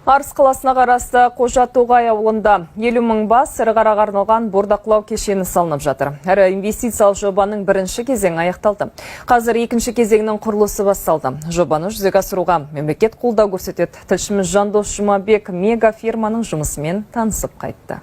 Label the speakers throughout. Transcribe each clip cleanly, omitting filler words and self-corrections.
Speaker 1: Арыс қаласына қарасты Қожа-Тоғай ауылында 50 мың бас ірі қараға арналған бордақылау кешені салынып жатыр. Әрі инвестициялық жобаның бірінші кезеңі аяқталды. Қазір екінші кезеңнің құрылысы басталды. Жобаны жүзеге асыруға мемлекет қолдау көрсетеді. Тілшіміз Жандос Жұмабек мега фирманың жұмысымен танысып қайтты.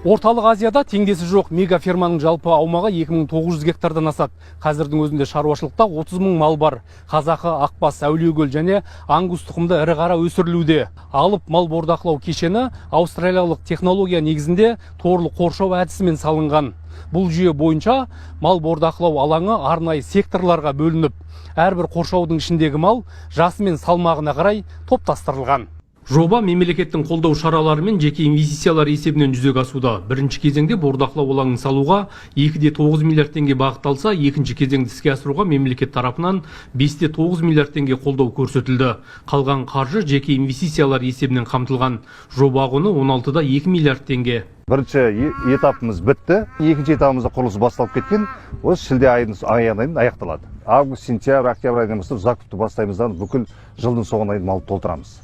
Speaker 2: Орталық Азияда теңдесі жоқ мега ферманың жалпы аумағы 2900 гектардан асады. Қазірдің өзінде шаруашылықта 30 мың мал бар. Қазақы, Ақбас, Әулиекөл және ангус тұқымды ірі қара өсірілуде. Алып мал бордақылау кешені австралиялық технология негізінде торлы қоршау әдісімен салынған. Бұл жүйе бойынша мал бордақылау алаңы арнайы секторларға бөлініп, әрбір қоршаудың ішіндегі мал жасы мен салмағына қарай топтастырылған. Жоба мемлекеттің қолдау шаралары мен жеке инвестициялар есебінен жүзеге асуда. Бірінші кезеңде бордақылау алаңын салуға 2,9 миллиард теңге бағытталса, екінші кезеңді іске асыруға мемлекет тарапынан 5,9 миллиард теңге қолдау көрсетілді. Қалған қаржы жеке инвестициялар есебінен қамтылған. Жоба құны 16,2 миллиард теңге.
Speaker 3: Бірінші этапымыз бітті. Екінші этапымызда құрылыс басталып кеткен. Осы шілде айының аяқталады. Август, сентябрь, октябрь айынан бастап ұзақ күтіп бастаймыздан бүкіл жылдың соңына дейін малды толтырамыз.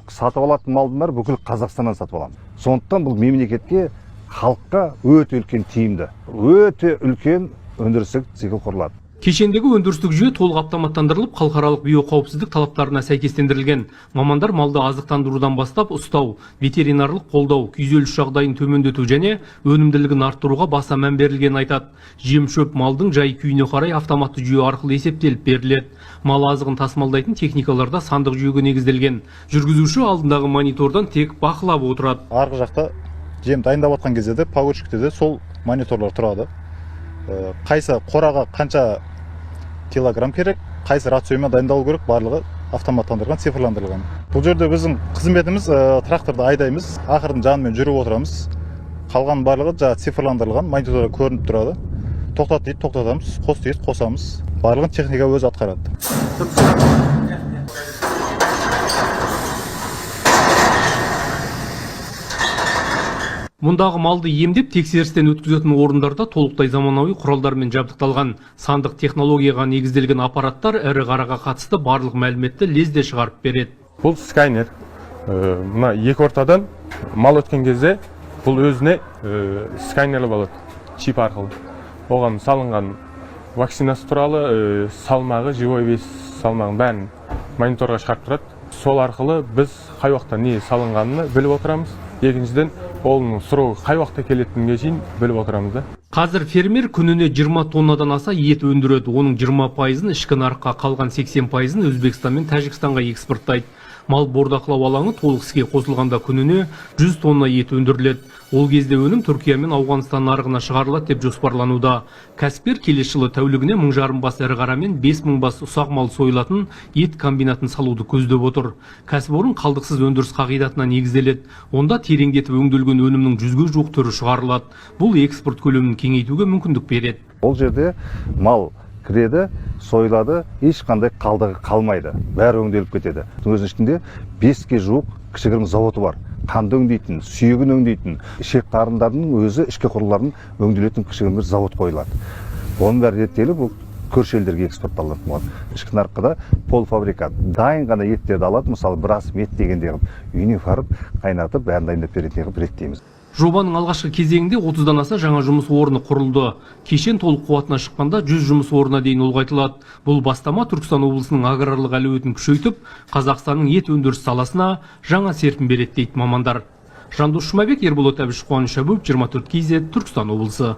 Speaker 3: Сатып алатын малдың бәрі бүкіл Қазақстаннан сатып аламыз. Сондықтан бұл мемлекетке, халыққа өте үлкен тиімді, өте үлкен өндірістік цикл құрылады.
Speaker 2: Кешендегі өндірістік жүйе толық автоматтандырылып, халықаралық биоқауіпсіздік талаптарына сәйкестендірілген. Мамандар малды азықтандырудан бастап ұстау, ветеринарлық қолдау, күйзеліс жағдайын төмендету және өнімділігін арттыруға баса мән берілгенін айтады. Жем-шөп малдың жай күйіне қарай автоматты жүйе арқылы есептеліп беріледі. Мал азығын тасымалдайтын техникаларда сандық жүйеге негізделген. Жүргізуші алдындағы монитордан тек бақылап отырады.
Speaker 4: Арғы жақта жем дайындап отқан кезде де погрузчикте де сол мониторлар тұрады. Қайсы қораға қанша килограмм керек, қайсы рациомен дайындалу керек, барлығы автоматтандырылған, цифрландырылған. Бұл жерде біздің қызметіміз тракторды айдаймыз, ақырдың жанымен жүріп отырамыз. Қалған барлығы цифрландырылған, мониторда көрініп тұрады. Тоқтат дейді, тоқтатамыз, қос дейді, қосамыз. Барлығын техника өзі атқарады.
Speaker 2: Мұндағы малды емдеп тексерістен өткізетін орындарда толықтай заманауи құралдармен жабдықталған. Сандық технологияға негізделген аппараттар ірі қараға қатысты барлық мәліметті лезде шығарып береді.
Speaker 5: Бұл скайнер. Мына екі ортадан мал өткен кезде бұл өзіне скайнерлі болады, чип арқылы. Оған салынған вакцинасы туралы, салмағы, живой вес салмағын бәрін мониторға шығарып тұрады. Сол арқылы біз қай уақытта не салынғанын біліп отырамыз. Екіншіден, оның сұрауы қай уақытта келетінге шейін біліп отырамыз.
Speaker 2: Қазір фермер күніне 20 тоннадан аса ет өндіреді. Оның 20%-ын ішкі нарыққа, қалған 80%-ын Өзбекстан мен Тәжікстанға экспорттайды. Мал бордақылау алаңы толық іске қосылғанда күніне 100 тонна ет өндіріледі. Ол кезде өнім Түркия мен Ауғанстан нарығына шығарылады деп жоспарлануда. Кәсіпкер келесі жылы тәулігіне 1000 бас ірі қара мен 5000 бас ұсақ мал сойылатын ет комбинатын салуды көздеп отыр. Кәсіпорын қалдықсыз өндіріс қағидатына негізделеді. Онда тереңдетіп өңделген өнімнің 100-ге жуық түрі шығарылады. Бұл экспорт көлемін кеңейтуге мүмкіндік береді.
Speaker 3: Ол жерде мал кіреді, сойылады, ешқандай қалдығы қалмайды. Бәрі өңделіп кетеді. Өзінің ішінде 5-ге жуық кішігірім заводы бар. Қанды өңдейтін, сүйегін өңдейтін, ішек қарындардың өзі ішкі құрыларын өңделетін кішігірім бір завод қойылады. Оның бәрі реттеліп, бұл көрші елдерге экспортталатын болады. Ішкі нарыққа да полуфабрикат, дайын ғана еттерді алады, мысалы біраз ет дегенде үйіне барып, қайнатып, бәрін дайындап беретін ғып реттейміз.
Speaker 2: Жобаның алғашқы кезеңінде 30-дан аса жаңа жұмыс орны құрылды. Кешен толық қуатына шыққанда 100 жұмыс орнына дейін ұлғайтылады. Бұл бастама Түркістан облысының аграрлық әлеуетін күшейтіп, Қазақстанның ет өндіріс саласына жаңа серпін береді дейді мамандар. Жандос Жұмабек, Ерболат Әбіш, Қуаныш Әбуов, 24 KZ, Түркістан облысы.